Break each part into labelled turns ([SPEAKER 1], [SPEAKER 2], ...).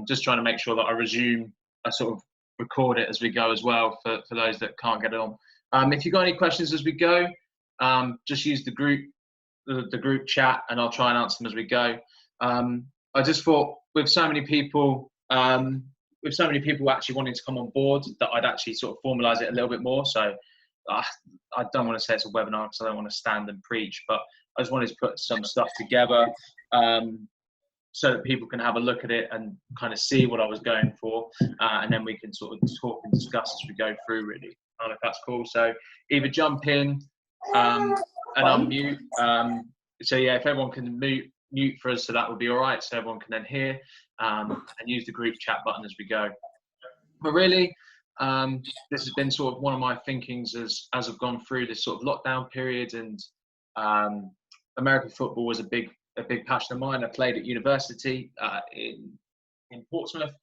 [SPEAKER 1] Just trying to make sure that I sort of record it as we go as well for those that can't get on. If you've got any questions as we go, just use the group chat, and I'll try and answer them as we go. I just thought with so many people actually wanting to come on board, that I'd actually sort of formalise it a little bit more. So I don't want to say it's a webinar because I don't want to stand and preach, but I just wanted to put some stuff together so that people can have a look at it and kind of see what I was going for, and then we can sort of talk and discuss as we go through, really. I don't know if that's cool. So either jump in and unmute. So yeah, if everyone can mute for us, so that would be all right. So everyone can then hear, and use the group chat button as we go. But really, this has been sort of one of my thinkings as I've gone through this sort of lockdown period, and American football was a big passion of mine. I played at university in Portsmouth.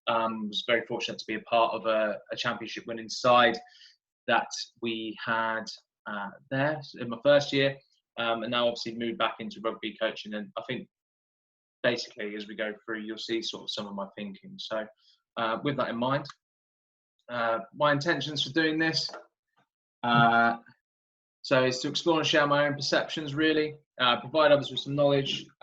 [SPEAKER 1] Was very fortunate to be a part of a championship winning side that we had there in my first year, and now obviously moved back into rugby coaching. And I think basically as we go through, you'll see sort of some of my thinking. So with that in mind, my intentions for doing this, so is to explore and share my own perceptions, really, provide others with some knowledge /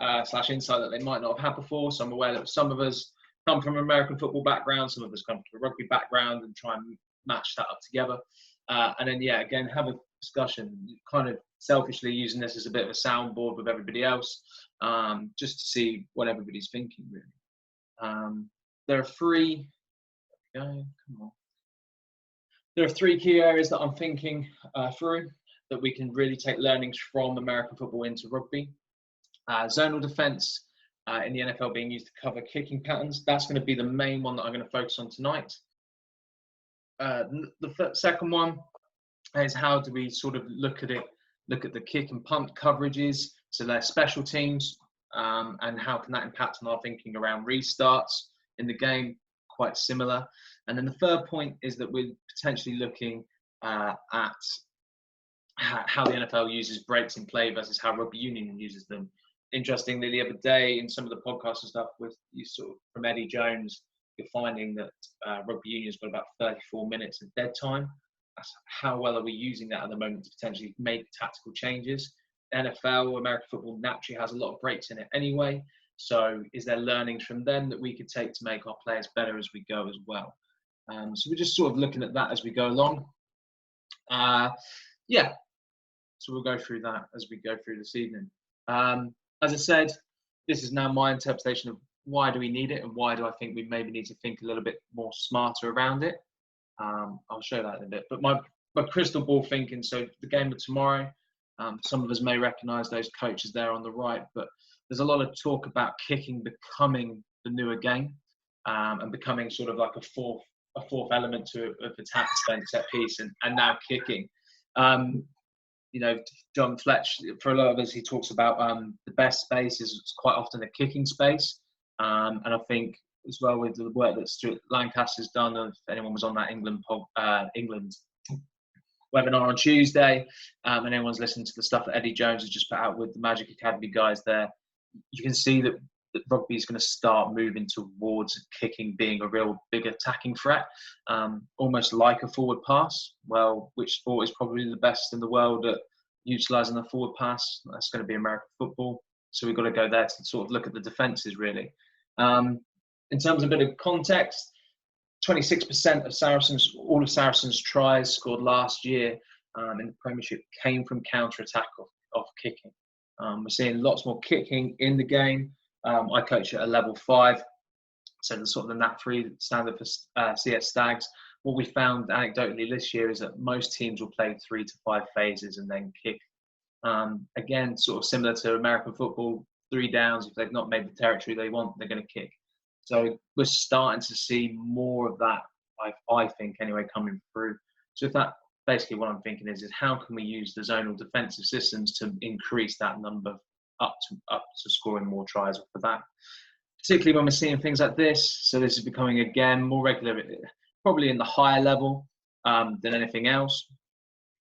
[SPEAKER 1] insight that they might not have had before. So I'm aware that some of us come from an American football background, some of us come from a rugby background, and try and match that up together. And then, yeah, again, have a discussion, kind of selfishly using this as a bit of a soundboard with everybody else, just to see what everybody's thinking, really. There are three key areas that I'm thinking through that we can really take learnings from American football into rugby. Zonal defence in the NFL being used to cover kicking patterns. That's going to be the main one that I'm going to focus on tonight. The second one is how do we sort of look at the kick and punt coverages, so they're special teams, and how can that impact on our thinking around restarts in the game, quite similar. And then the third point is that we're potentially looking at how the NFL uses breaks in play versus how Rugby Union uses them. Interestingly, the other day in some of the podcasts and stuff with you sort of from Eddie Jones, you're finding that Rugby Union's got about 34 minutes of dead time. That's how well are we using that at the moment to potentially make tactical changes? NFL, American football naturally has a lot of breaks in it anyway. So is there learnings from them that we could take to make our players better as we go as well? So we're just sort of looking at that as we go along. Yeah, so we'll go through that as we go through this evening. As I said, this is now my interpretation of why do we need it and why do I think we maybe need to think a little bit more smarter around it. I'll show that in a bit. But my crystal ball thinking, so the game of tomorrow, some of us may recognise those coaches there on the right, but there's a lot of talk about kicking becoming the newer game, and becoming sort of like a fourth element of attack, set piece, and now kicking. You know, John Fletch, for a lot of us, he talks about the best space is quite often a kicking space. And I think as well with the work that Stuart Lancaster's done, if anyone was on that England webinar on Tuesday, and anyone's listened to the stuff that Eddie Jones has just put out with the Magic Academy guys there, you can see that rugby is going to start moving towards kicking being a real big attacking threat, almost like a forward pass. Well, which sport is probably the best in the world at utilising the forward pass? That's going to be American football. So we've got to go there to sort of look at the defences, really. In terms of a bit of context, 26% of all of Saracens' tries scored last year in the Premiership came from counter-attack of kicking. We're seeing lots more kicking in the game. I coach at a level 5, so the sort of the Nat 3 standard for CS Stags. What we found anecdotally this year is that most teams will play 3 to 5 phases and then kick. Again, sort of similar to American football, 3 downs. If they've not made the territory they want, they're going to kick. So we're starting to see more of that, I think, anyway, coming through. So if that, basically what I'm thinking is how can we use the zonal defensive systems to increase that number up to scoring more tries for that, particularly when we're seeing things like this. So this is becoming, again, more regular, probably in the higher level than anything else.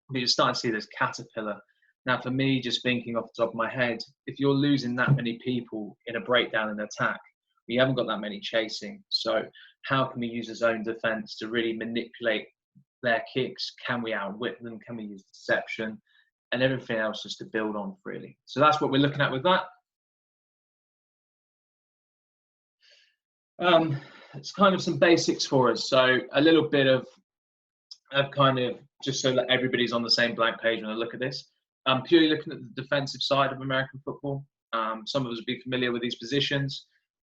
[SPEAKER 1] But you're starting to see this caterpillar. Now, for me, just thinking off the top of my head, if you're losing that many people in a breakdown in attack, We haven't got that many chasing. So how can we use a zone defence to really manipulate their kicks? Can we outwit them? Can we use deception? And everything else just to build on, really. So that's what we're looking at with that. It's kind of some basics for us. So a little bit of kind of, just so that everybody's on the same blank page when I look at this. Purely looking at the defensive side of American football. Some of us will be familiar with these positions.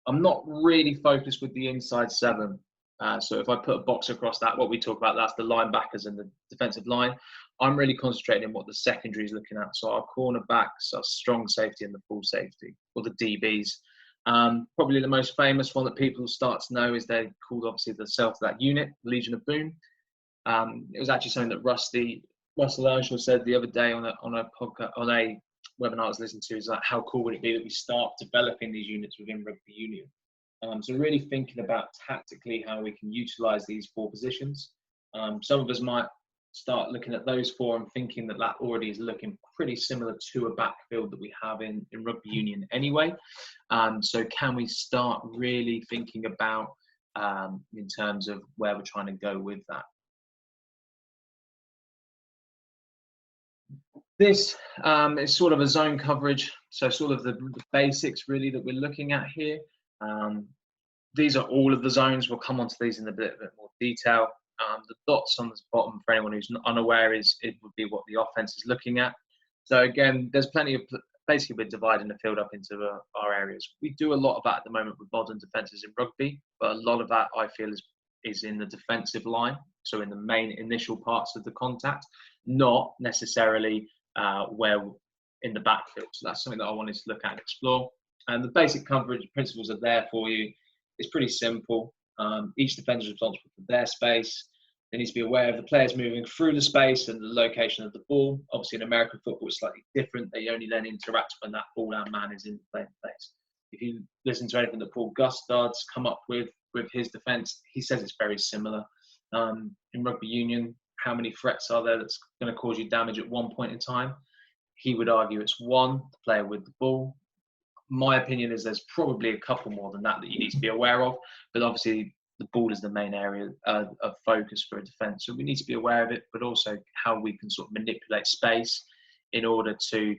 [SPEAKER 1] I'm not really focused with the inside seven. So if I put a box across that, what we talk about, that's the linebackers and the defensive line. I'm really concentrating on what the secondary is looking at. So our cornerbacks, our strong safety and the full safety, or the DBs. Probably the most famous one that people start to know is they're called, obviously, the self of that unit, Legion of Boom. It was actually something that Russell Earnshaw said the other day on a podcast, on a webinar I was listening to, is like, how cool would it be that we start developing these units within Rugby Union? So really thinking about tactically how we can utilise these 4 positions. Some of us might start looking at those 4 and thinking that that already is looking pretty similar to a backfield that we have in Rugby Union anyway. So can we start really thinking about in terms of where we're trying to go with that? This is sort of a zone coverage, so sort of the basics really that we're looking at here. These are all of the zones. We'll come onto these in a bit more detail. The dots on the bottom, for anyone who's unaware, it would be what the offense is looking at. So again, there's plenty of, basically we're dividing the field up into our areas. We do a lot of that at the moment with modern defences in rugby, but a lot of that I feel is in the defensive line, so in the main initial parts of the contact, not necessarily where in the backfield. So that's something that I wanted to look at and explore. And the basic coverage principles are there for you. It's pretty simple. Each defender is responsible for their space. They need to be aware of the players moving through the space and the location of the ball. Obviously, in American football, it's slightly different. They only then interact when that ball and man is in the playing place. If you listen to anything that Paul Gustard's come up with his defence, he says it's very similar. In Rugby Union, how many threats are there that's going to cause you damage at one point in time? He would argue it's 1, the player with the ball. My opinion is there's probably a couple more than that you need to be aware of, but obviously the ball is the main area of focus for a defence, so we need to be aware of it, but also how we can sort of manipulate space in order to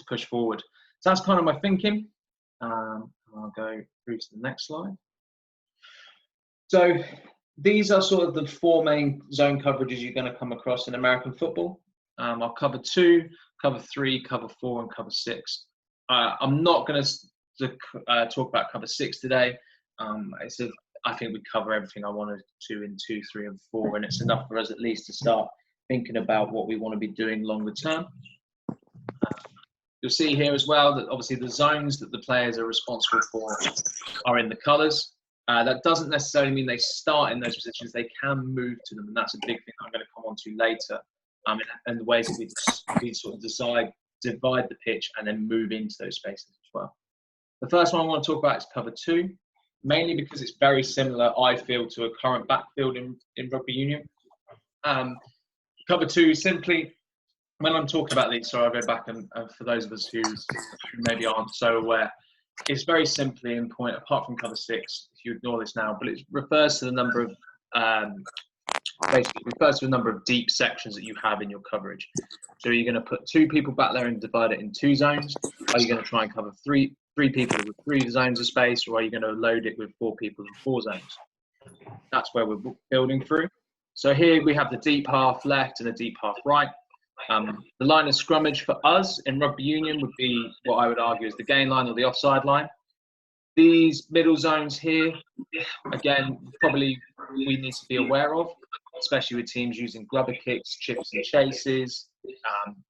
[SPEAKER 1] push forward. So that's kind of my thinking. I'll go through to the next slide. So these are sort of the 4 main zone coverages you're going to come across in American football. I'll cover 2, cover 3, cover 4, and cover 6. I'm not going to talk about cover 6 today. I think we cover everything I wanted to in 2, 3, and 4, and it's enough for us at least to start thinking about what we want to be doing longer term. You'll see here as well that obviously the zones that the players are responsible for are in the colours. That doesn't necessarily mean they start in those positions. They can move to them, and that's a big thing I'm going to come on to later. And the ways that we sort of divide the pitch and then move into those spaces as well. The first one I want to talk about is cover 2, mainly because it's very similar, I feel, to a current backfield in Rugby Union. Cover 2, simply, when I'm talking about these, so I'll go back and for those of us who maybe aren't so aware, it's very simply in point, apart from cover 6, if you ignore this now, but it refers to the number of basically refers to the number of deep sections that you have in your coverage. So are you going to put 2 people back there and divide it in 2 zones? Are you going to try and cover three people with 3 zones of space, or are you going to load it with 4 people in 4 zones? That's where we're building through. So here we have the deep half left and the deep half right. The line of scrummage for us in Rugby Union would be what I would argue is the gain line or the offside line. These middle zones here, again, probably we need to be aware of, especially with teams using grubber kicks, chips and chases,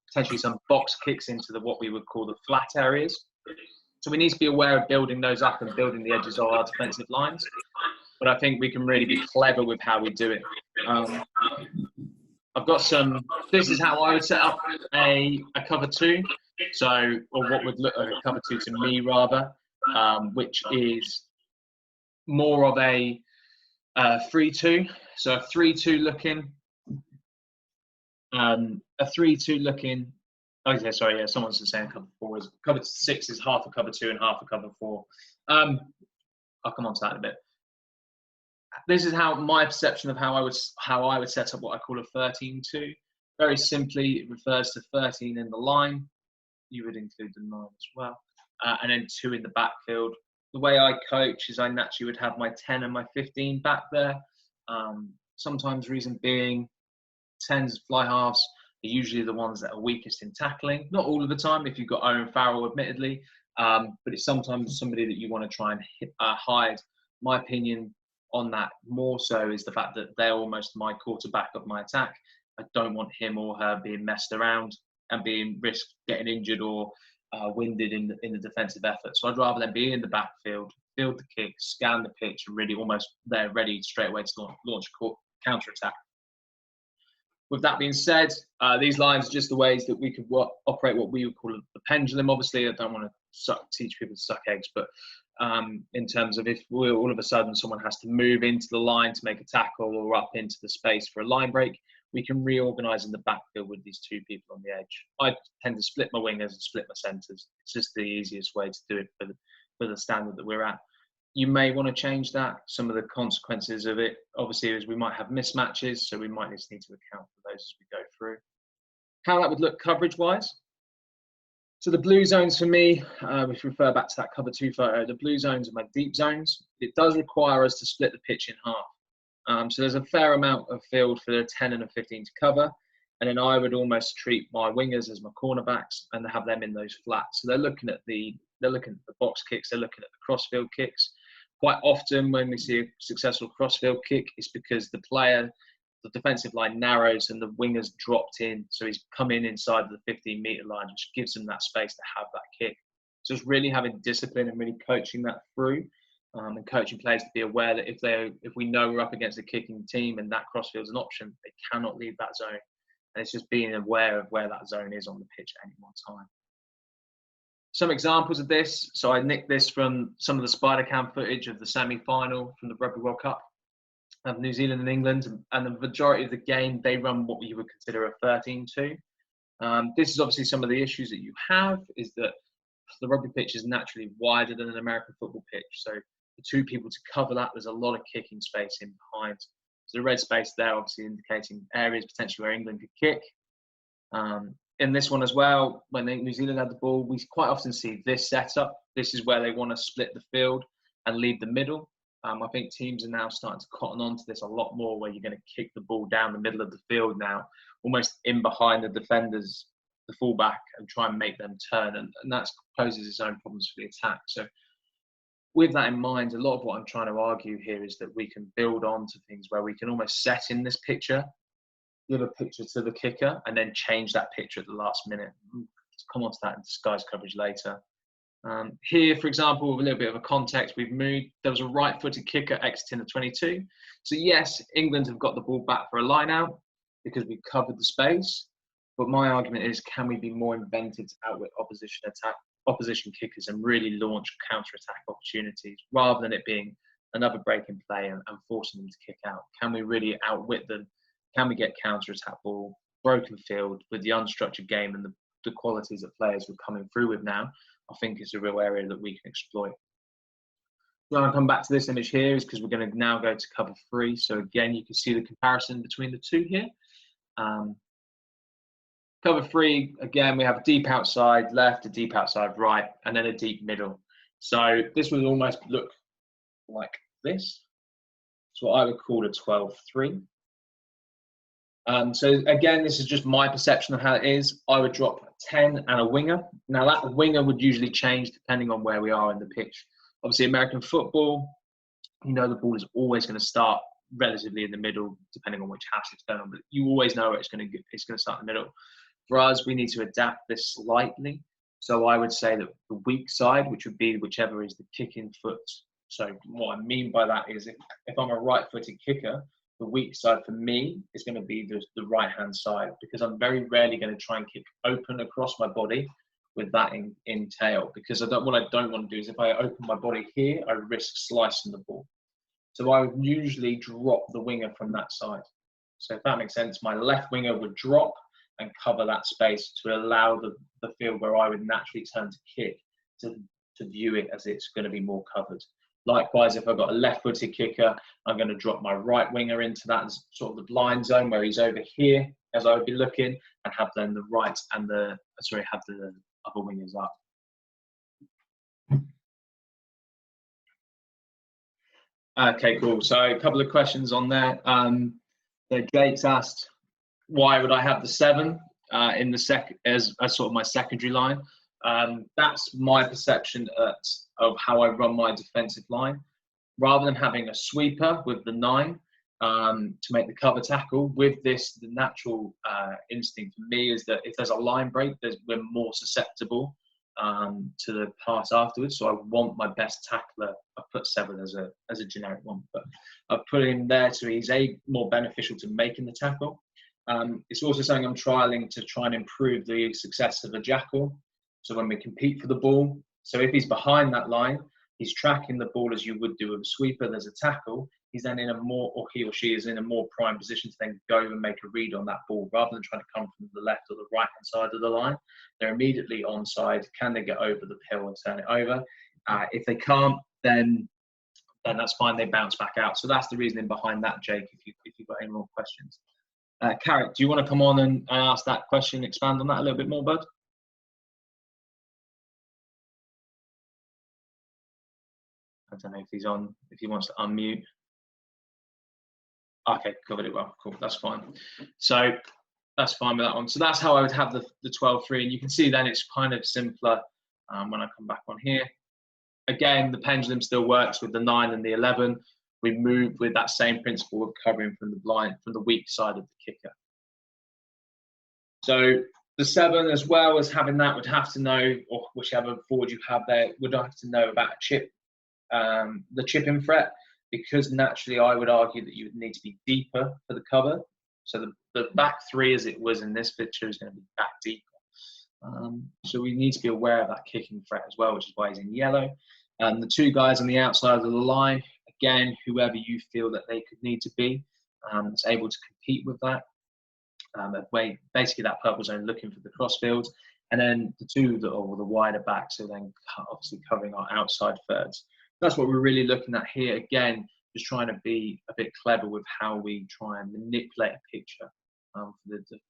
[SPEAKER 1] potentially some box kicks into what we would call the flat areas. So we need to be aware of building those up and building the edges of our defensive lines. But I think we can really be clever with how we do it. I've got this is how I would set up a cover 2. So, or what would look like a cover 2 to me rather, which is more of a 3-2. So a 3-2 looking, oh yeah, sorry, yeah, someone's just saying cover 4 is, cover 6 is half a cover 2 and half a cover 4. I'll come on to that in a bit. This is how my perception of how I would set up what I call a 13-2. Very simply, it refers to 13 in the line. You would include the 9 as well, and then 2 in the backfield. The way I coach is I naturally would have my 10 and my 15 back there. Sometimes reason being, 10s, fly halves are usually the ones that are weakest in tackling. Not all of the time, if you've got Owen Farrell, admittedly, but it's sometimes somebody that you want to try and hide. My opinion on that more so is the fact that they're almost my quarterback of my attack. I don't want him or her being messed around and being risked getting injured or winded in the defensive effort. So I'd rather them be in the backfield, field the kick, scan the pitch, and really almost they're ready straight away to launch a counter attack. With that being said, these lines are just the ways that we could operate what we would call the pendulum. Obviously, I don't want to teach people to suck eggs, but in terms of if all of a sudden someone has to move into the line to make a tackle or up into the space for a line break, we can reorganise in the backfield with these 2 people on the edge. I tend to split my wingers and split my centres. It's just the easiest way to do it for the standard that we're at. You may want to change that. Some of the consequences of it, obviously, is we might have mismatches, so we might just need to account for those as we go through. How that would look coverage-wise. So the blue zones for me, if we refer back to that cover 2 photo, the blue zones are my deep zones. It does require us to split the pitch in half. So there's a fair amount of field for the 10 and a 15 to cover. And then I would almost treat my wingers as my cornerbacks and have them in those flats. So they're looking at the box kicks, they're looking at the crossfield kicks. Quite often when we see a successful crossfield kick, it's because the defensive line narrows and the winger's dropped in. So he's come in inside the 15-meter line, which gives them that space to have that kick. So it's really having discipline and really coaching that through and coaching players to be aware that if we know we're up against a kicking team and that crossfield's an option, they cannot leave that zone. And it's just being aware of where that zone is on the pitch at any one time. Some examples of this. So I nicked this from some of the spider cam footage of the semi-final from the Rugby World Cup of New Zealand and England. And the majority of the game, they run what you would consider a 13-2. This is obviously some of the issues that you have, is that the rugby pitch is naturally wider than an American football pitch. So the 2 people to cover that, there's a lot of kicking space in behind. So the red space there obviously indicating areas potentially where England could kick. In this one as well, when New Zealand had the ball, we quite often see this setup. This is where they want to split the field and leave the middle. I think teams are now starting to cotton on to this a lot more, where you're going to kick the ball down the middle of the field now, almost in behind the defenders, the fullback, and try and make them turn. And that poses its own problems for the attack. So with that in mind, a lot of what I'm trying to argue here is that we can build on to things where we can almost set in this picture, give a picture to the kicker, and then change that picture at the last minute. We'll come on to that in disguise coverage later. Here, for example, with a little bit of a context, we've moved. There was a right-footed kicker exiting the 22. So yes, England have got the ball back for a line-out because we covered the space. But my argument is, can we be more inventive to outwit opposition kickers and really launch counter-attack opportunities rather than it being another break-in play and forcing them to kick out? Can we really outwit them? Can we get counter-attack ball, broken field with the unstructured game and the qualities that players were coming through with now? I think it's a real area that we can exploit. When I come back to this image here is because we're going to now go to cover 3. So again, you can see the comparison between the 2 here. Cover 3, again, we have a deep outside left, a deep outside right, and then a deep middle. So this would almost look like this. It's what I would call a 12-3. So again, this is just my perception of how it is. I would drop 10 and a winger. Now that winger would usually change depending on where we are in the pitch. Obviously, American football, you know the ball is always going to start relatively in the middle, depending on which hash it's going on. But you always know it's going to start in the middle. For us, we need to adapt this slightly. So I would say that the weak side, which would be whichever is the kicking foot. So what I mean by that is if I'm a right-footed kicker, the weak side for me is going to be the right-hand side, because I'm very rarely going to try and kick open across my body with that in tail, because what I don't want to do is if I open my body here, I risk slicing the ball. So I would usually drop the winger from that side. So if that makes sense, my left winger would drop and cover that space to allow the field where I would naturally turn to kick to view it as it's going to be more covered. Likewise, if I've got a left-footed kicker, I'm going to drop my right winger into that sort of the blind zone where he's over here, as I would be looking, and have then the right and have the other wingers up. Okay, cool. So a couple of questions on there. So Jake's asked, why would I have the 7 in the as sort of my secondary line? That's my perception of how I run my defensive line. Rather than having a sweeper with the 9 to make the cover tackle, with this, the natural instinct for me is that if there's a line break, we're more susceptible to the pass afterwards. So I want my best tackler. I've put 7 as a generic one, but I've put him there so he's more beneficial to making the tackle. It's also something I'm trialing to try and improve the success of a jackal. So when we compete for the ball, so if he's behind that line, he's tracking the ball as you would do with a sweeper. There's a tackle. He's then he or she is in a more prime position to then go and make a read on that ball rather than trying to come from the left or the right hand side of the line. They're immediately onside. Can they get over the hill and turn it over? If they can't, then that's fine. They bounce back out. So that's the reasoning behind that, Jake. If you've got any more questions, Carrick, do you want to come on and ask that question, expand on that a little bit more, bud? I don't know if he's on, if he wants to unmute. Okay, covered it well. Cool, that's fine. So that's fine with that one. So that's how I would have the 12-3. And you can see then it's kind of simpler when I come back on here. Again, the pendulum still works with the 9 and the 11. We move with that same principle of covering from the weak side of the kicker. So the 7, as well as having that, would have to know, or whichever forward you have there, would have to know about a chip. The chipping threat, because naturally I would argue that you would need to be deeper for the cover. So the back 3 as it was in this picture is going to be back deeper. So we need to be aware of that kicking threat as well, which is why he's in yellow. And the 2 guys on the outside of the line, again, whoever you feel that they could need to be, is able to compete with that. Basically that purple zone looking for the crossfields. And then the 2 that are the wider backs are then obviously covering our outside thirds. That's what we're really looking at here. Again, just trying to be a bit clever with how we try and manipulate a picture for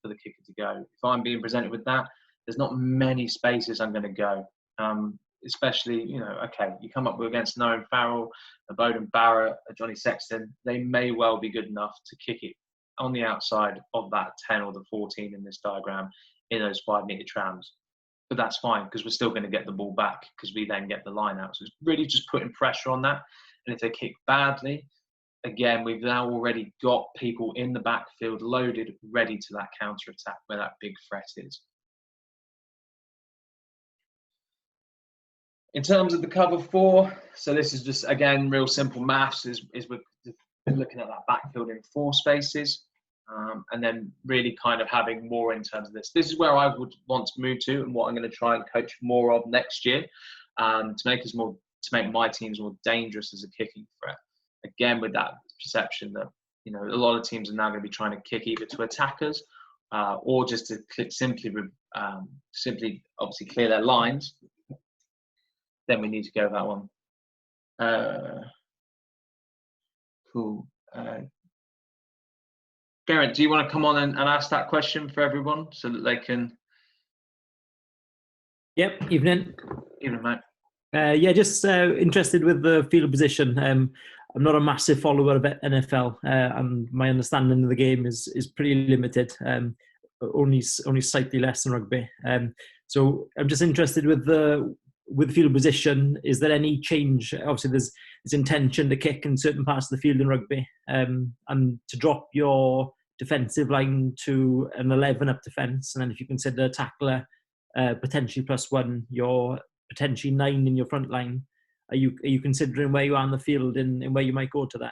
[SPEAKER 1] the kicker to go. If I'm being presented with that, there's not many spaces I'm going to go. Especially, okay, you come up against Noam Farrell, a Bowden Barrett, a Johnny Sexton, they may well be good enough to kick it on the outside of that 10 or the 14 in this diagram in those 5-metre trams. But that's fine because we're still going to get the ball back because we then get the line out. So it's really just putting pressure on that. And if they kick badly, again, we've now already got people in the backfield loaded, ready to that counter attack where that big threat is. In terms of the cover 4, so this is just, again, real simple maths, is we're looking at that backfield in 4 spaces. And then really kind of having more in terms of this. This is where I would want to move to and what I'm going to try and coach more of next year to make my teams more dangerous as a kicking threat. Again, with that perception that, a lot of teams are now going to be trying to kick either to attackers or just to simply obviously clear their lines. Then we need to go that one. Cool. Garrett, do you want to come on and ask that question for everyone so that they can?
[SPEAKER 2] Yep, evening.
[SPEAKER 1] Evening, mate.
[SPEAKER 2] Yeah, just interested with the field position. I'm not a massive follower of NFL, and my understanding of the game is pretty limited. Only slightly less than rugby. So I'm just interested with the field position. Is there any change? Obviously, there's intention to kick in certain parts of the field in rugby, and to drop your defensive line to an 11 up defence, and then if you consider tackler potentially +1, you're potentially 9 in your front line. Are you considering where you are on the field and where you might go to that?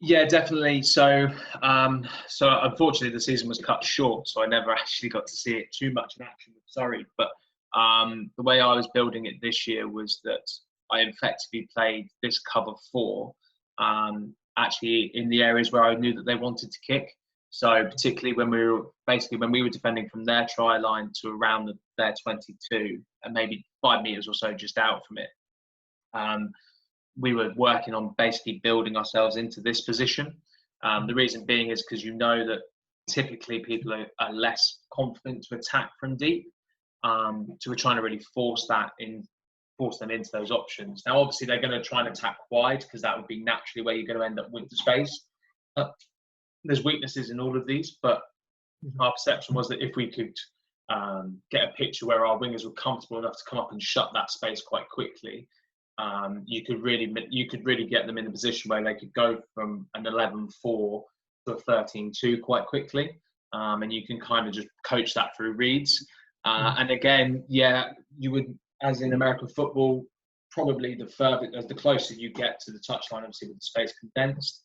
[SPEAKER 1] Yeah, definitely. So unfortunately the season was cut short, so I never actually got to see it too much in action with Surrey. But the way I was building it this year was that I effectively played this cover 4 actually in the areas where I knew that they wanted to kick. So particularly when we were defending from their try line to around their 22 and maybe 5 meters or so just out from it. we were working on basically building ourselves into this position. The reason being is because you know that typically people are less confident to attack from deep. So we're trying to really force them into those options. Now, obviously, they're going to try and attack wide because that would be naturally where you're going to end up with the space. There's weaknesses in all of these, but our perception was that if we could get a picture where our wingers were comfortable enough to come up and shut that space quite quickly, you could really get them in a position where they could go from an 11-4 to a 13-2 quite quickly, and you can kind of just coach that through reads. And again, you would, as in American football, probably the closer you get to the touchline, obviously with the space condensed,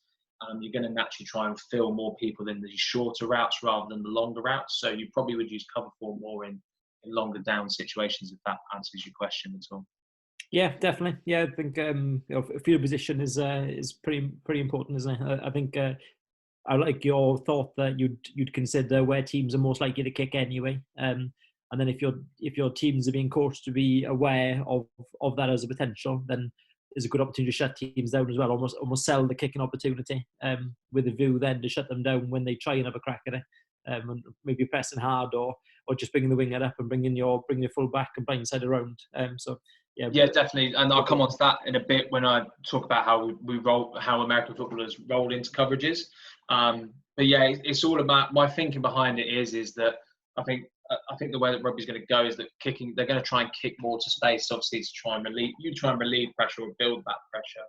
[SPEAKER 1] you're going to naturally try and fill more people in the shorter routes rather than the longer routes. So you probably would use cover four more in longer down situations, if that answers your question at all.
[SPEAKER 2] Yeah, definitely. Yeah, I think field position is pretty important, isn't it? I think I like your thought that you'd consider where teams are most likely to kick anyway. And then if your teams are being coached to be aware of that as a potential, then there's a good opportunity to shut teams down as well. Almost sell the kicking opportunity with a view then to shut them down when they try and have a crack at it, and maybe pressing hard or just bringing the winger up and bringing your full back and blindside around. Yeah,
[SPEAKER 1] definitely, and I'll come on to that in a bit when I talk about how American footballers roll into coverages. But yeah, it's all about my thinking behind it is that I think the way that rugby's going to go is that they're going to try and kick more to space, obviously, to try and relieve pressure or build that pressure.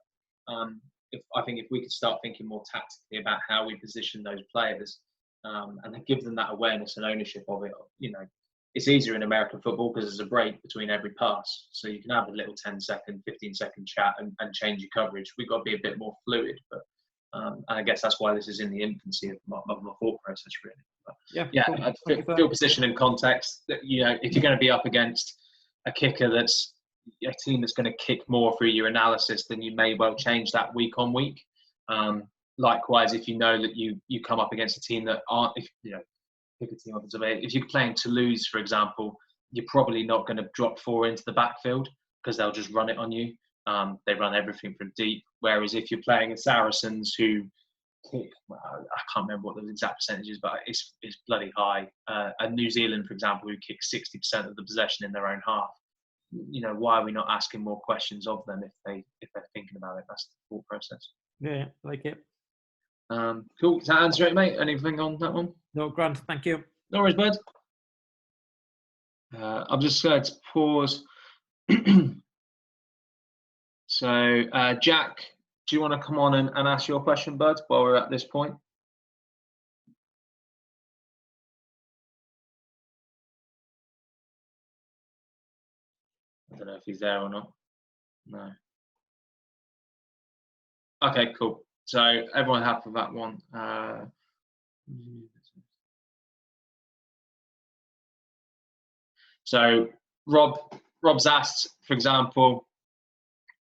[SPEAKER 1] I think if we could start thinking more tactically about how we position those players, and give them that awareness and ownership of it, it's easier in American football because there's a break between every pass. So you can have a little 10-second, 15-second chat and change your coverage. We've got to be a bit more fluid. But and I guess that's why this is in the infancy of my thought process, really. But cool. Field position and context. If you're going to be up against a kicker that's a team that's going to kick more through your analysis, then you may well change that week on week. Likewise, if you know that you come up against a team that aren't, pick a team off the top. If you're playing Toulouse, for example, you're probably not going to drop four into the backfield because they'll just run it on you. They run everything from deep. Whereas if you're playing a Saracens who kick, I can't remember what the exact percentage is, but it's bloody high. And New Zealand, for example, who kick 60% of the possession in their own half. Why are we not asking more questions of them if they're thinking about it? That's the thought process.
[SPEAKER 2] Yeah, like it.
[SPEAKER 1] Cool. Does that answer it, mate? Anything on that one?
[SPEAKER 2] No, Grant, thank you.
[SPEAKER 1] No worries, bud. I'm just going to pause. So, Jack, do you want to come on and ask your question, bud, while we're at this point? I don't know if he's there or not. No. Okay, cool. So everyone happy with that one. So Rob's asked, for example,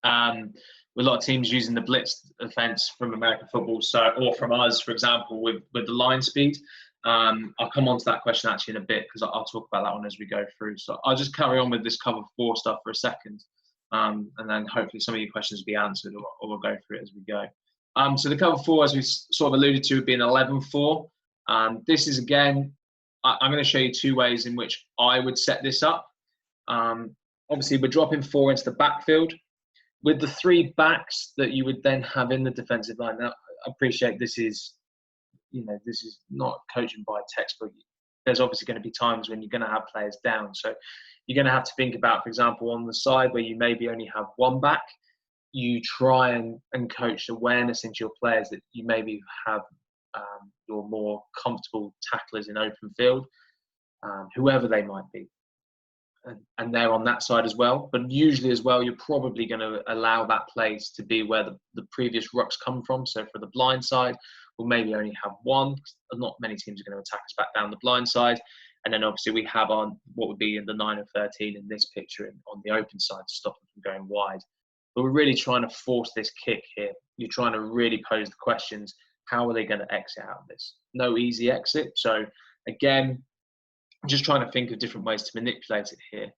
[SPEAKER 1] with a lot of teams using the blitz offense from American football, or from us, for example, with the line speed. I'll come on to that question actually in a bit because I'll talk about that one as we go through. So I'll just carry on with this cover four stuff for a second, and then hopefully some of your questions will be answered, or we'll go through it as we go. So the cover four, as we sort of alluded to, would be an 11-4. This is, again, I'm going to show you two ways in which I would set this up. Obviously, we're dropping four into the backfield. With the three backs that you would then have in the defensive line. Now, I appreciate this is not coaching by textbook. There's obviously going to be times when you're going to have players down. So you're going to have to think about, for example, on the side where you maybe only have one back, you try and coach awareness into your players that you maybe have your more comfortable tacklers in open field, whoever they might be. And they're on that side as well. But usually as well, you're probably going to allow that place to be where the previous rucks come from. So for the blind side, we'll maybe only have one. Not many teams are going to attack us back down the blind side. And then obviously we have on what would be in the 9 and 13 in this picture on the open side to stop them from going wide. But we're really trying to force this kick here. You're trying to really pose the questions, how are they going to exit out of this? No easy exit. So again, just trying to think of different ways to manipulate it here.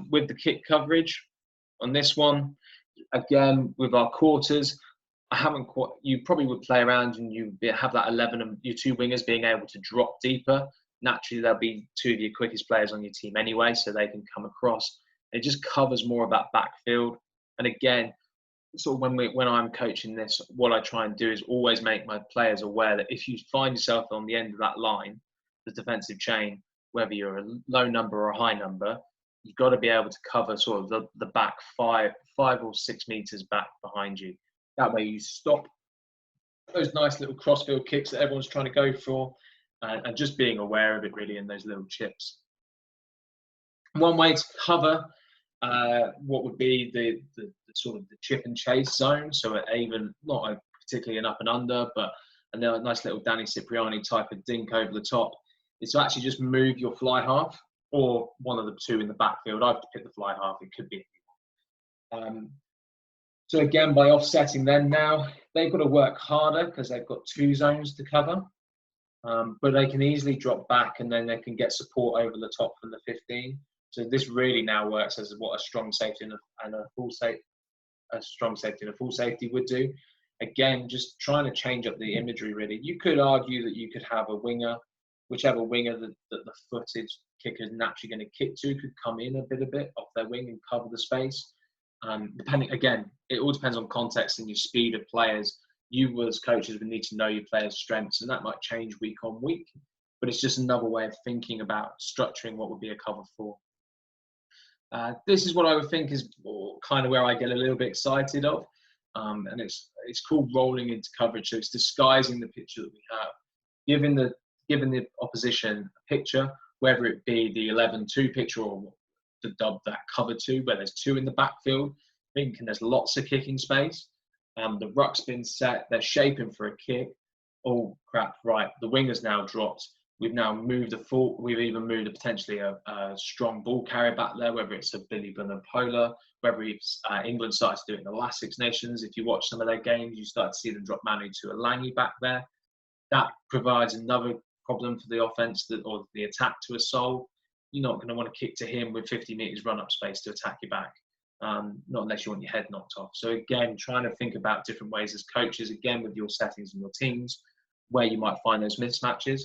[SPEAKER 1] With the kick coverage on this one, Again, with our quarters, I haven't quite. You probably would play around and you have that 11 and your two wingers being able to drop deeper. Naturally, there'll be two of your quickest players on your team anyway, so they can come across. It just covers more of that backfield. And again, sort of when I'm coaching this, what I try and do is always make my players aware that if you find yourself on the end of that line, the defensive chain, whether you're a low number or a high number, you've got to be able to cover sort of the back 5 or 6 meters back behind you. That way you stop those nice little crossfield kicks that everyone's trying to go for, and just being aware of it really in those little chips. One way to cover what would be the sort of the chip and chase zone, so even not particularly an up and under, but a nice little Danny Cipriani type of dink over the top, is to actually just move your fly half or one of the two in the backfield. I've picked the fly half, it could be anyone. So again, by offsetting them now, they've got to work harder because they've got 2 zones to cover, but they can easily drop back and then they can get support over the top from the 15. So this really now works as what a strong safety and a full safety, a strong safety and a full safety would do. Again, just trying to change up the imagery really. You could argue that you could have a winger, whichever winger that the footed kicker is naturally going to kick to could come in a bit off their wing and cover the space. Depending, again, it all depends on context and your speed of players. You as coaches would need to know your players' strengths, and that might change week on week, but it's just another way of thinking about structuring what would be a cover 4. This is what I would think is kind of where I get a little bit excited of, and it's called rolling into coverage. So it's disguising the picture that we have, giving the opposition a picture, whether it be the 11-2 picture or the dub that cover 2, where there's 2 in the backfield, thinking there's lots of kicking space. The ruck's been set, they're shaping for a kick. Oh crap! Right, the winger's now dropped. We've now moved we've even moved potentially a strong ball carrier back there, whether it's a Billy Vunipola, whether it's England started to do it in the last Six Nations. If you watch some of their games, you start to see them drop Manu to a Langy back there. That provides another problem for the offence or the attack to a solve. You're not going to want to kick to him with 50 metres run-up space to attack your back, not unless you want your head knocked off. So again, trying to think about different ways as coaches, again, with your settings and your teams, where you might find those mismatches.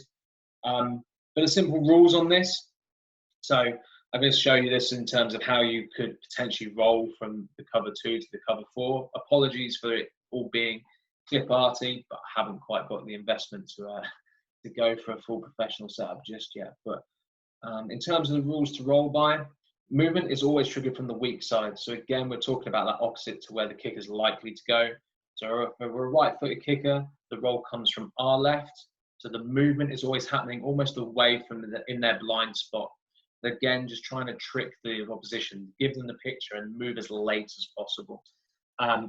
[SPEAKER 1] But the simple rules on this. So I'm going to show you this in terms of how you could potentially roll from the cover 2 to the cover 4. Apologies for it all being clip arty, but I haven't quite got the investment to go for a full professional setup just yet. But in terms of the rules to roll by, movement is always triggered from the weak side. So again, we're talking about that opposite to where the kicker is likely to go. So if we're a right-footed kicker, the roll comes from our left. So the movement is always happening almost away from in their blind spot. Again, just trying to trick the opposition, give them the picture and move as late as possible.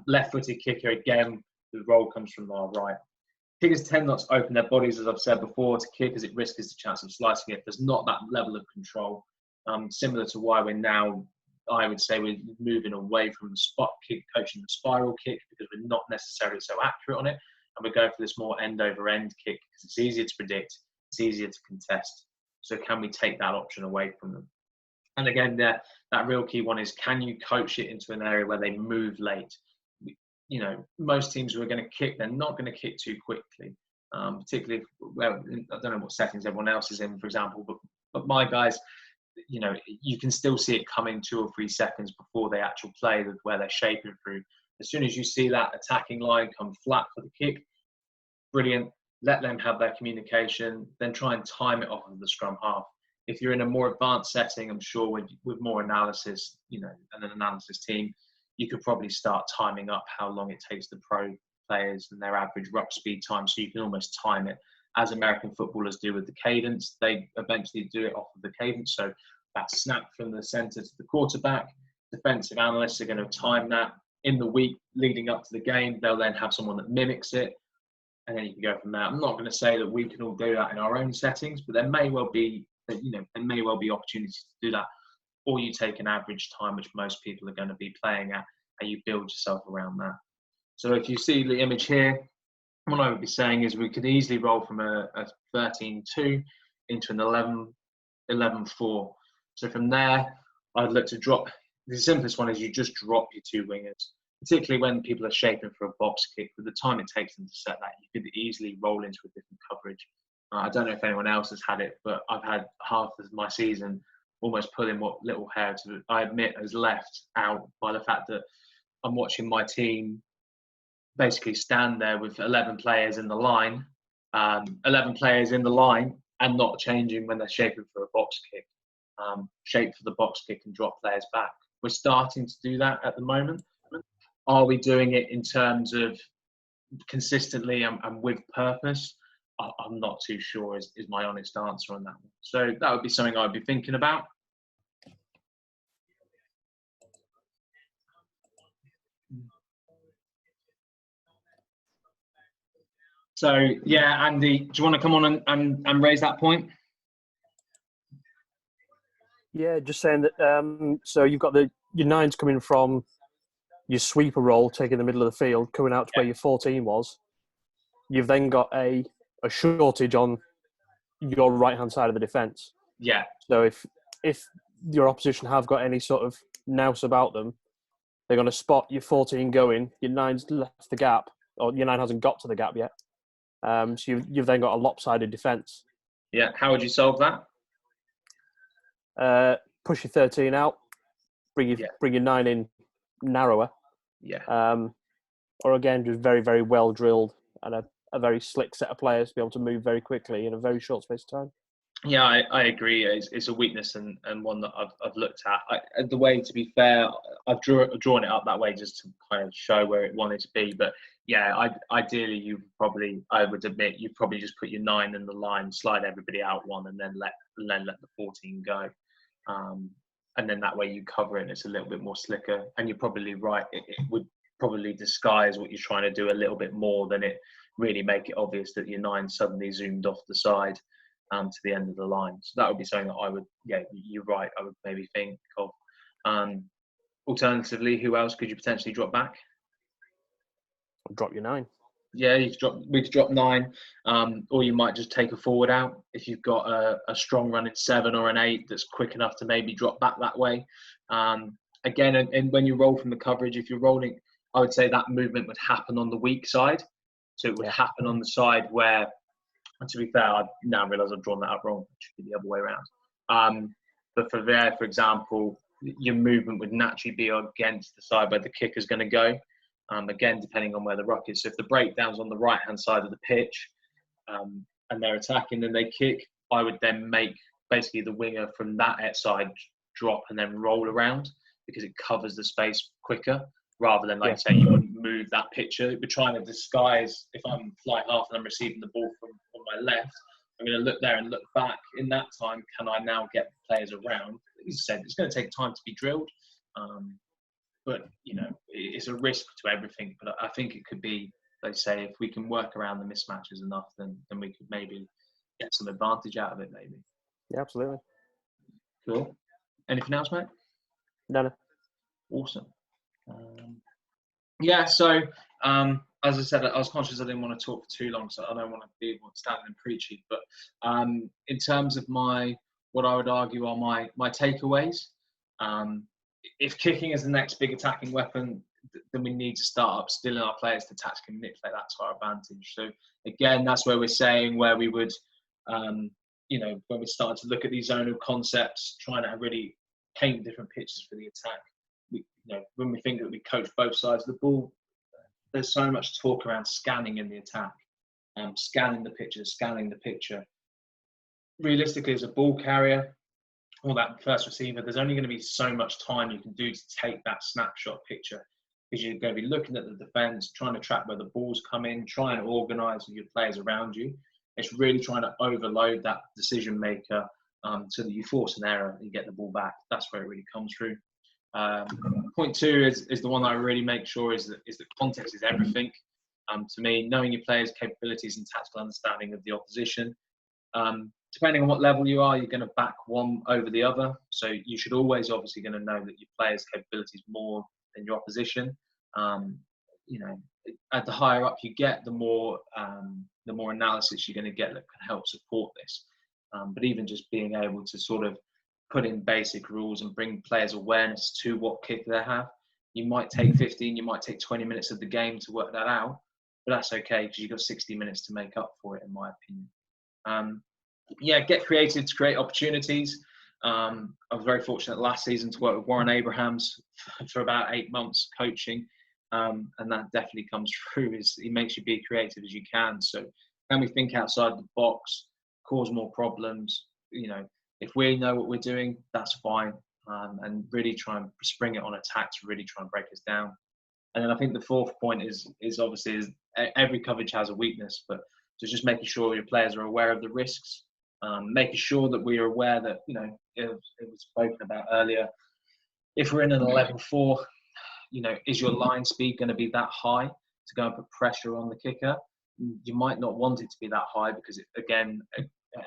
[SPEAKER 1] Left-footed kicker, again, the roll comes from our right. Kickers tend not to open their bodies, as I've said before, to kick as it risks the chance of slicing it. There's not that level of control. Similar to why we're now, I would say, we're moving away from the spot kick, coaching the spiral kick, because we're not necessarily so accurate on it. And we're going for this more end over end kick because it's easier to predict, it's easier to contest. So can we take that option away from them? And again, that real key one is, can you coach it into an area where they move late? You know, most teams who are going to kick, they're not going to kick too quickly, particularly if, well, I don't know what settings everyone else is in, for example, but my guys, you know, you can still see it coming 2 or 3 seconds before they actually play where they're shaping through. As soon as you see that attacking line come flat for the kick, brilliant. Let them have their communication, then try and time it off of the scrum half. If you're in a more advanced setting, I'm sure with more analysis, you know, and an analysis team, you could probably start timing up how long it takes the pro players and their average ruck speed time, so you can almost time it as American footballers do with the cadence. They eventually do it off of the cadence, so that snap from the centre to the quarterback. Defensive analysts are going to time that. In the week leading up to the game, they'll then have someone that mimics it, and then you can go from there. I'm not going to say that we can all do that in our own settings, but there may well be, you know, there may well be opportunities to do that. Or you take an average time, which most people are going to be playing at, and you build yourself around that. So if you see the image here, what I would be saying is we could easily roll from a 13-2 into an 11-4. So from there, I'd look to drop. The simplest one is you just drop your 2 wingers. particularly when people are shaping for a box kick, with the time it takes them to set that, you could easily roll into a different coverage. I don't know if anyone else has had it, but I've had half of my season almost pulling what little hair I admit has left out by the fact that I'm watching my team basically stand there with 11 players in the line, 11 players in the line and not changing when they're shaping for a box kick. Shape for the box kick and drop players back. We're starting to do that at the moment. Are we doing it in terms of consistently and with purpose? I'm not too sure is my honest answer on that one. So that would be something I'd be thinking about. So yeah, Andy, do you want to come on and raise that point?
[SPEAKER 3] Yeah, just saying that. So you've got your 9s coming from your sweeper role, taking the middle of the field, coming out to where your 14 was. You've then got a shortage on your right-hand side of the defence.
[SPEAKER 1] Yeah.
[SPEAKER 3] So if your opposition have got any sort of nous about them, they're going to spot your 14 going, your 9's left the gap, or your 9 hasn't got to the gap yet. So you've then got a lopsided defence.
[SPEAKER 1] Yeah. How would you solve that?
[SPEAKER 3] Push your 13 out, bring your 9 in narrower.
[SPEAKER 1] Yeah.
[SPEAKER 3] Or again, just very, very well drilled and a very slick set of players to be able to move very quickly in a very short space of time.
[SPEAKER 1] Yeah, I agree. It's a weakness and one that I've looked at. The way, to be fair, I've drawn it up that way just to kind of show where it wanted to be. But yeah, ideally, I would admit, you probably just put your 9 in the line, slide everybody out one, and then let the 14 go. And then that way you cover it and it's a little bit more slicker. And you're probably right. It would probably disguise what you're trying to do a little bit more than it really make it obvious that your 9 suddenly zoomed off the side to the end of the line. So that would be something that I would, yeah, you're right, I would maybe think of. Alternatively, who else could you potentially drop back?
[SPEAKER 3] Drop your 9.
[SPEAKER 1] Yeah, we could drop 9, or you might just take a forward out if you've got a strong running 7 or an 8 that's quick enough to maybe drop back that way. Again, and when you roll from the coverage, if you're rolling, I would say that movement would happen on the weak side. So it would happen on the side where, and to be fair, I now realise I've drawn that up wrong. It should be the other way around. But for example, your movement would naturally be against the side where the kick is going to go. Again, depending on where the ruck is. So if the breakdown's on the right-hand side of the pitch and they're attacking and they kick, I would then make basically the winger from that side drop and then roll around because it covers the space quicker rather than, like say, you wouldn't move that picture. We're trying to disguise, if I'm fly half and I'm receiving the ball from my left, I'm going to look there and look back. In that time, can I now get players around? As I said, it's going to take time to be drilled. But, it's a risk to everything. But I think it could be, they say, if we can work around the mismatches enough, then we could maybe get some advantage out of it, maybe.
[SPEAKER 3] Yeah, absolutely.
[SPEAKER 1] Cool. Anything else, mate?
[SPEAKER 3] No.
[SPEAKER 1] Awesome. So, as I said, I was conscious I didn't want to talk for too long, so I don't want to be standing and preaching. But in terms of what I would argue are my takeaways, if kicking is the next big attacking weapon, then we need to start upskilling our players to tactically manipulate that to our advantage. So again, that's where we're saying where we would, when we started to look at these zonal concepts, trying to really paint different pictures for the attack. When we think that we coach both sides of the ball, there's so much talk around scanning in the attack, scanning the picture. Realistically, as a ball carrier, or that first receiver, there's only going to be so much time you can do to take that snapshot picture because you're going to be looking at the defence, trying to track where the ball's come in, try and organise with your players around you. It's really trying to overload that decision maker so that you force an error and get the ball back. That's where it really comes through. Point 2 is the one that I really make sure is that context is everything. To me, knowing your players' capabilities and tactical understanding of the opposition. Depending on what level you are, you're going to back one over the other. So you should always obviously going to know that your players' capabilities more than your opposition. At the higher up you get, the more analysis you're going to get that can help support this. But even just being able to sort of put in basic rules and bring players' awareness to what kick they have You might take 15, you might take 20 minutes of the game to work that out, but that's okay because you've got 60 minutes to make up for it, in my opinion. Get creative to create opportunities. I was very fortunate last season to work with Warren Abrahams for about 8 months coaching, and that definitely comes through. He makes you be creative as you can. So can we think outside the box, cause more problems? If we know what we're doing, that's fine, and really try and spring it on attack to really try and break us down. And then I think the fourth point is obviously every coverage has a weakness, but just making sure your players are aware of the risks, making sure that we are aware that, it was spoken about earlier. If we're in an 11-4, is your line speed going to be that high to go and put pressure on the kicker? You might not want it to be that high because it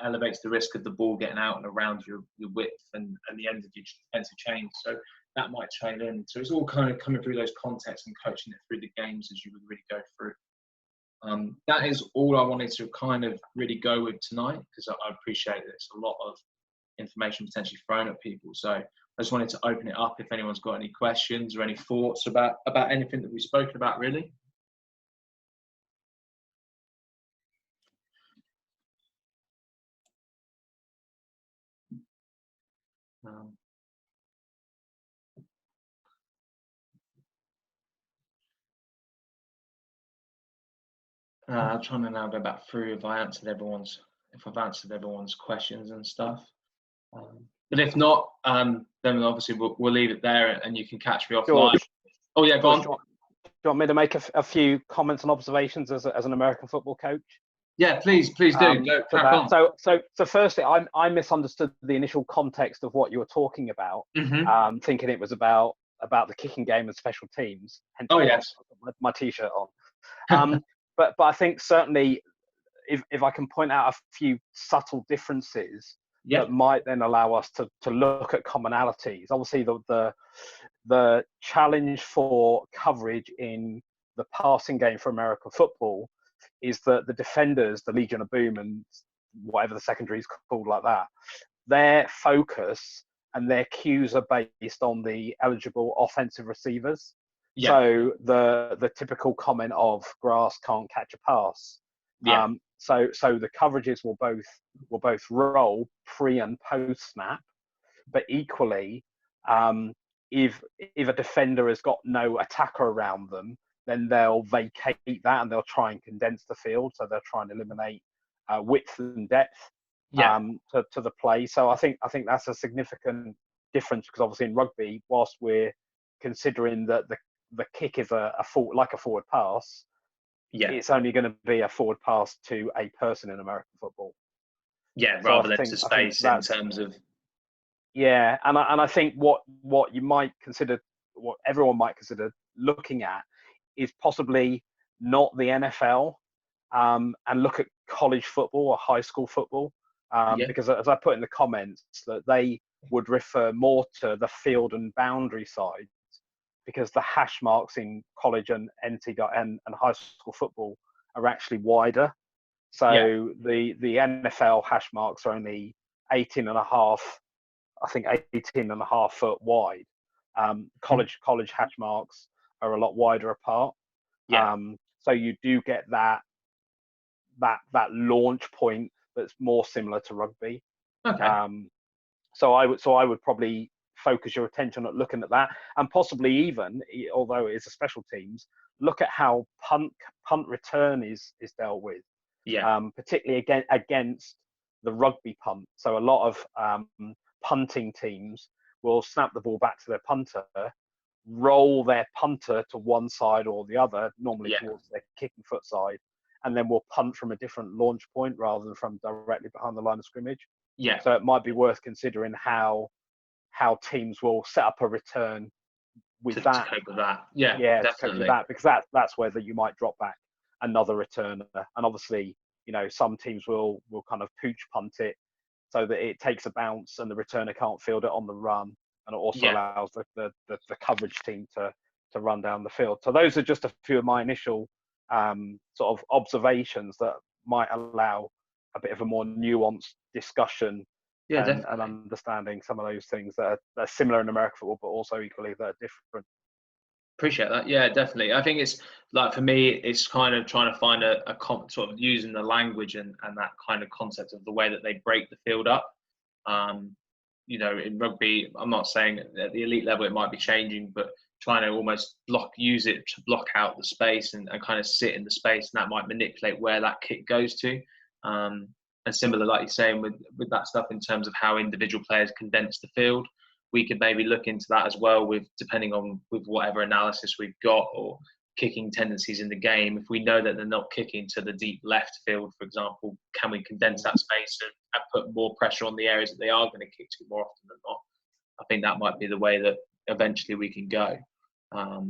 [SPEAKER 1] elevates the risk of the ball getting out and around your width and the end of your defensive chain. So that might chain in. So it's all kind of coming through those contexts and coaching it through the games as you would really go through. That is all I wanted to kind of really go with tonight, because I appreciate that it's a lot of information potentially thrown at people. So I just wanted to open it up if anyone's got any questions or any thoughts about anything that we've spoken about, really. I'm trying to now go back through if I've answered everyone's questions and stuff. But if not, then obviously we'll leave it there, and you can catch me offline.
[SPEAKER 3] George,
[SPEAKER 1] oh yeah, go on.
[SPEAKER 3] Do you want me to make a few comments and observations as an American football coach?
[SPEAKER 1] Yeah, please do. Go crack on.
[SPEAKER 3] So firstly, I misunderstood the initial context of what you were talking about, thinking it was about the kicking game and special teams.
[SPEAKER 1] Oh yes,
[SPEAKER 3] my T-shirt on. But I think certainly, if I can point out a few subtle differences that might then allow us to look at commonalities. Obviously, the challenge for coverage in the passing game for American football is that the defenders, the Legion of Boom and whatever the secondary is called like that, their focus and their cues are based on the eligible offensive receivers. Yeah. So the typical comment of grass can't catch a pass. Yeah. So the coverages will both roll pre and post snap, but equally, if a defender has got no attacker around them, then they'll vacate that and they'll try and condense the field. So they'll try and eliminate width and depth to the play. So I think that's a significant difference, because obviously in rugby, whilst we're considering that the kick is a forward pass, it's only going to be a forward pass to a person in American football.
[SPEAKER 1] Yeah, so rather than to space in terms of.
[SPEAKER 3] Yeah, and I think what you might consider, what everyone might consider looking at, is possibly not the NFL, and look at college football or high school football, because as I put in the comments, that they would refer more to the field and boundary side, because the hash marks in college and and high school football are actually wider. So the NFL hash marks are only 18.5 foot wide. College hash marks are a lot wider apart. So you do get that launch point that's more similar to rugby.
[SPEAKER 1] Okay.
[SPEAKER 3] So I would probably focus your attention at looking at that, and possibly even, although it is a special teams, look at how punt return is dealt with. Particularly against the rugby punt. So a lot of punting teams will snap the ball back to their punter, roll their punter to one side or the other, normally towards their kicking foot side, and then will punt from a different launch point rather than from directly behind the line of scrimmage. So it might be worth considering how teams will set up a return with
[SPEAKER 1] to
[SPEAKER 3] that.
[SPEAKER 1] cope with that.
[SPEAKER 3] To cope with that, because that's where you might drop back another returner. And obviously, some teams will kind of pooch punt it so that it takes a bounce and the returner can't field it on the run, and it also allows the coverage team to run down the field. So those are just a few of my initial sort of observations that might allow a bit of a more nuanced discussion and understanding some of those things that are similar in American football, but also equally that are different.
[SPEAKER 1] Appreciate that. Yeah, definitely. I think it's like, for me, it's kind of trying to find a sort of using the language and that kind of concept of the way that they break the field up. In rugby, I'm not saying at the elite level it might be changing, but trying to almost use it to block out the space and kind of sit in the space, and that might manipulate where that kick goes to. And similar, like you're saying, with that stuff in terms of how individual players condense the field, we could maybe look into that as well, depending on whatever analysis we've got or kicking tendencies in the game. If we know that they're not kicking to the deep left field, for example, can we condense that space and put more pressure on the areas that they are going to kick to more often than not? I think that might be the way that eventually we can go. But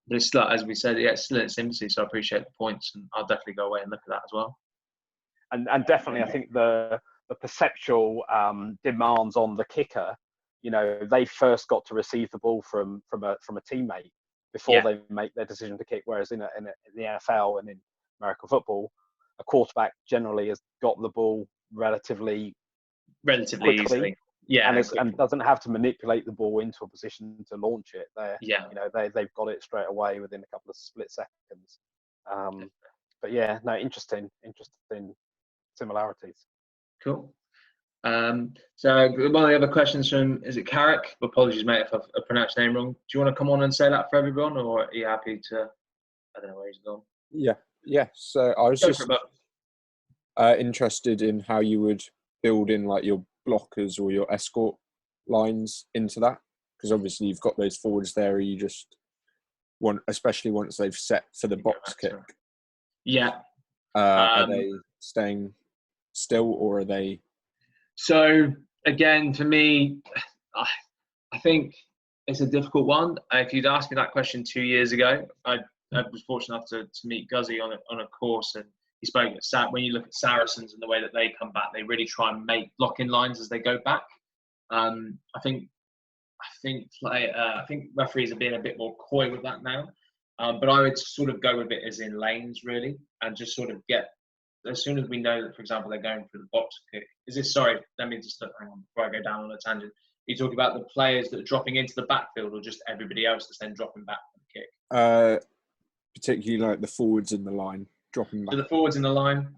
[SPEAKER 1] it's still, as we said, it's still in its infancy, so I appreciate the points, and I'll definitely go away and look at that as well.
[SPEAKER 4] And definitely, I think the perceptual demands on the kicker, they first got to receive the ball from a teammate before they make their decision to kick. Whereas in the NFL and in American football, a quarterback generally has got the ball relatively quickly,
[SPEAKER 1] easily.
[SPEAKER 4] And doesn't have to manipulate the ball into a position to launch it. They've got it straight away within a couple of split seconds. But yeah, no, interesting similarities.
[SPEAKER 1] Cool. So one of the other questions from, is it Carrick? Apologies, mate, if I've pronounced your name wrong. Do you want to come on and say that for everyone, or are you happy to? I don't know where he's gone.
[SPEAKER 5] Yeah. So I was just interested in how you would build in like your blockers or your escort lines into that, because obviously you've got those forwards there. You just want, especially once they've set for the box kick.
[SPEAKER 1] Yeah.
[SPEAKER 5] Are they staying still, or are they?
[SPEAKER 1] So again, for me, I think it's a difficult one. If you'd asked me that question 2 years ago, I was fortunate enough to meet Guzzy on a course, and he spoke at when you look at Saracens and the way that they come back, they really try and make blocking lines as they go back. I think referees are being a bit more coy with that now, but I would sort of go with it as in lanes really, and just sort of get, as soon as we know that, for example, they're going through the box kick. Let me just hang on before I go down on a tangent. Are you talking about the players that are dropping into the backfield, or just everybody else that's then dropping back for the kick?
[SPEAKER 5] Particularly like the forwards in the line dropping back.
[SPEAKER 1] So the forwards in the line.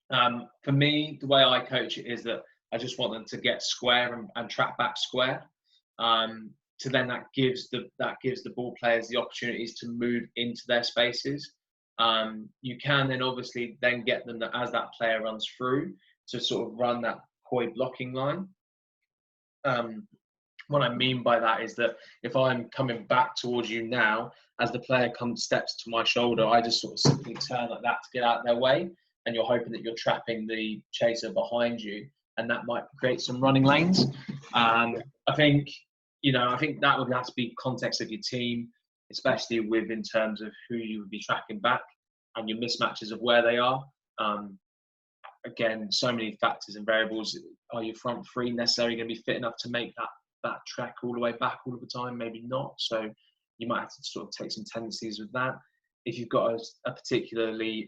[SPEAKER 1] For me, the way I coach it is that I just want them to get square and track back square. So then that gives the ball players the opportunities to move into their spaces. You can then obviously then get them that as that player runs through to sort of run that coy blocking line. What I mean by that is that if I'm coming back towards you now, as the player steps to my shoulder, I just sort of simply turn like that to get out of their way, and you're hoping that you're trapping the chaser behind you, and that might create some running lanes. I think that would have to be context of your team, especially in terms of who you would be tracking back and your mismatches of where they are. Again, so many factors and variables. Are your front three necessarily going to be fit enough to make that track all the way back all of the time? Maybe not. So you might have to sort of take some tendencies with that. If you've got a particularly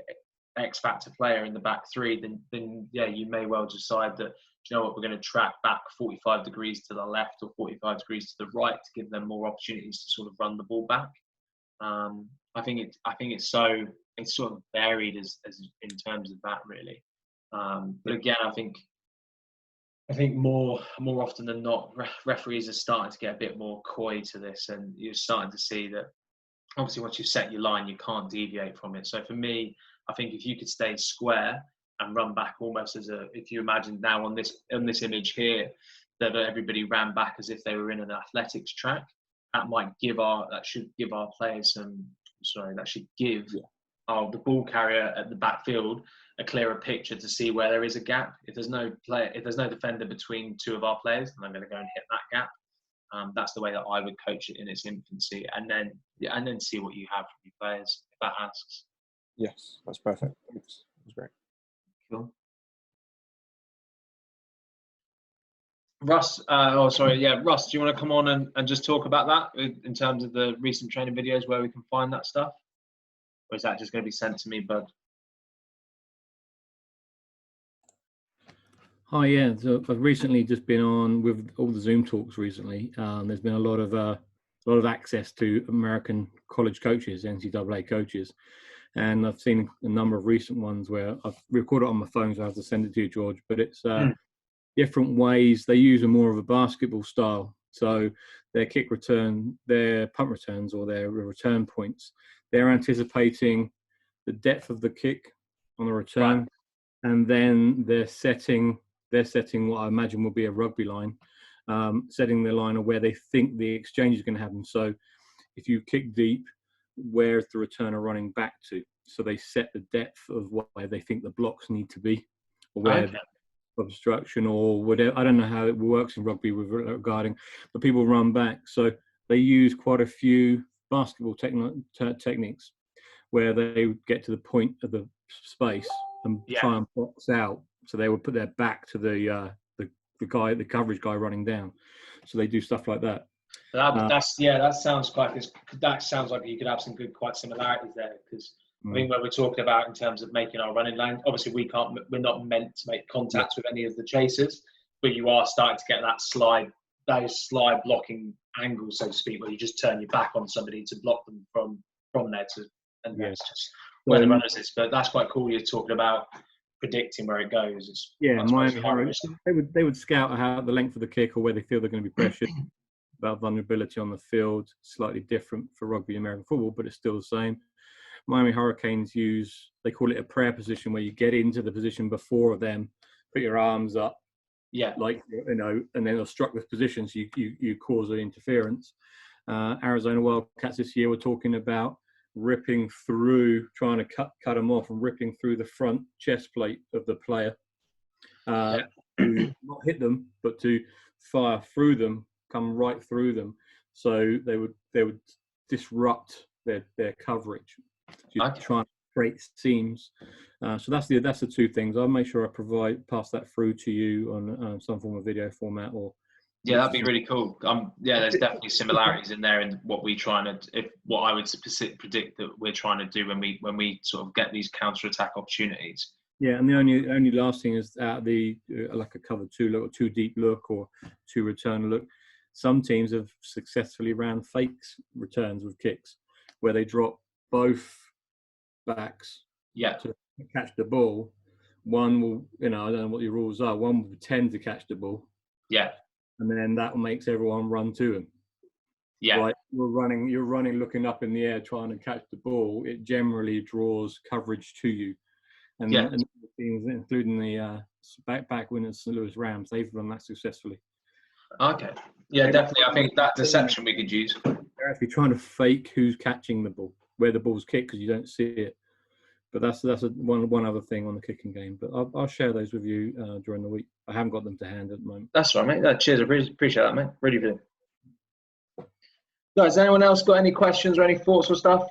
[SPEAKER 1] X factor player in the back three, then yeah, you may well decide that, you know what, we're going to track back 45 degrees to the left or 45 degrees to the right to give them more opportunities to sort of run the ball back. I think it's sort of varied as in terms of that really. But again, I think more often than not, referees are starting to get a bit more coy to this, and you're starting to see that obviously once you've set your line, you can't deviate from it. So for me, I think if you could stay square and run back almost if you imagine now on this image here, that everybody ran back as if they were in an athletics track, that should give the ball carrier at the backfield a clearer picture to see where there is a gap. If there's no defender between two of our players, then I'm going to go and hit that gap. That's the way that I would coach it in its infancy, and then see what you have from your players, if that asks.
[SPEAKER 5] Yes, that's perfect. Thanks. That's great.
[SPEAKER 1] Cool. Russ, Russ, do you want to come on and just talk about that in terms of the recent training videos where we can find that stuff? Or is that just going to be sent to me, bud?
[SPEAKER 6] Hi, yeah. So I've recently just been on with all the Zoom talks recently. There's been a lot of a lot of access to American college coaches, NCAA coaches. And I've seen a number of recent ones where I've recorded it on my phone, so I have to send it to you, George. But it's different ways. They use a more of a basketball style. So their kick return, their punt returns, or their return points, they're anticipating the depth of the kick on the return, and then they're setting what I imagine will be a rugby line, setting the line of where they think the exchange is going to happen. So if you kick deep, where's the returner running back to? So they set the depth of where they think the blocks need to be, or where obstruction or whatever. I don't know how it works in rugby with regarding, but people run back. So they use quite a few basketball techniques where they would get to the point of the space and try and box out. So they would put their back to the coverage guy running down. So they do stuff like that.
[SPEAKER 1] That sounds like you could have some good similarities there, because I think what we're talking about in terms of making our running line, obviously we're not meant to make contacts with any of the chasers, but you are starting to get those slide blocking angles, so to speak, where you just turn your back on somebody to block them from there that's just where the runners is. But that's quite cool. You're talking about predicting where it goes.
[SPEAKER 6] Miami Hurricanes, they would scout out the length of the kick or where they feel they're going to be pressured. About vulnerability on the field, slightly different for rugby and American football, but it's still the same. Miami Hurricanes they call it a prayer position, where you get into the position before them, put your arms up, and then obstruct this position, so you cause an interference. Arizona Wildcats this year were talking about ripping through, trying to cut them off and ripping through the front chest plate of the player, to not hit them, but to fire through them, come right through them. So they would disrupt their coverage. Try and create seams. So that's the two things. I'll make sure I pass that through to you on some form of video format or.
[SPEAKER 1] Yeah, that'd be really cool. There's definitely similarities in there in what what I would predict that we're trying to do when we sort of get these counter-attack opportunities.
[SPEAKER 6] Yeah, and the only last thing is like a cover 2 look or 2 deep look or 2 return look. Some teams have successfully ran fakes returns with kicks, where they drop both backs to catch the ball. One will, I don't know what your rules are. One will pretend to catch the ball.
[SPEAKER 1] Yeah.
[SPEAKER 6] And then that makes everyone run to him.
[SPEAKER 1] Yeah.
[SPEAKER 6] Like you're running, looking up in the air, trying to catch the ball. It generally draws coverage to you. And the teams, including the back winners, St. Louis Rams, they've run that successfully.
[SPEAKER 1] Okay. Yeah, definitely. I think that deception we could use.
[SPEAKER 6] They're actually trying to fake who's catching the ball, where the ball's kicked, because you don't see it. But that's one other thing on the kicking game. But I'll share those with you during the week. I haven't got them to hand at the moment.
[SPEAKER 1] That's all right, mate. Cheers. I really appreciate that, mate. Really do. Guys, anyone else got any questions or any thoughts or stuff?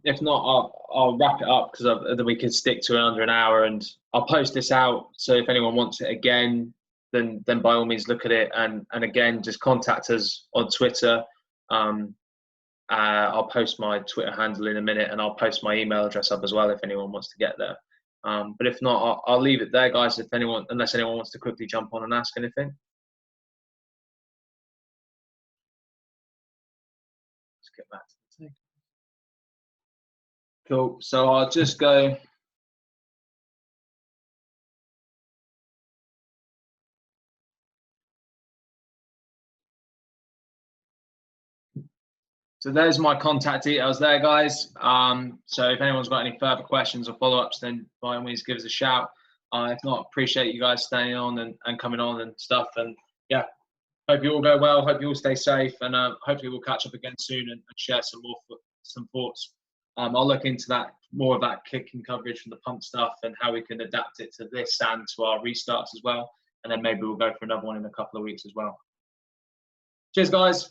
[SPEAKER 1] If not, I'll wrap it up, because we can stick to it under an hour, and I'll post this out. So if anyone wants it again, then by all means look at it, and again, just contact us on Twitter. I'll post my Twitter handle in a minute, and I'll post my email address up as well if anyone wants to get there. But if not, I'll leave it there, guys. Unless anyone wants to quickly jump on and ask anything. Let's get back to the thing. Cool. So I'll just go. So there's my contact details there, guys. So if anyone's got any further questions or follow-ups, then by all means give us a shout. If not, appreciate you guys staying on and coming on and stuff. And yeah, hope you all go well. Hope you all stay safe, and hopefully we'll catch up again soon and share some thoughts. I'll look into more of that kicking coverage from the punt stuff and how we can adapt it to this and to our restarts as well. And then maybe we'll go for another one in a couple of weeks as well. Cheers, guys.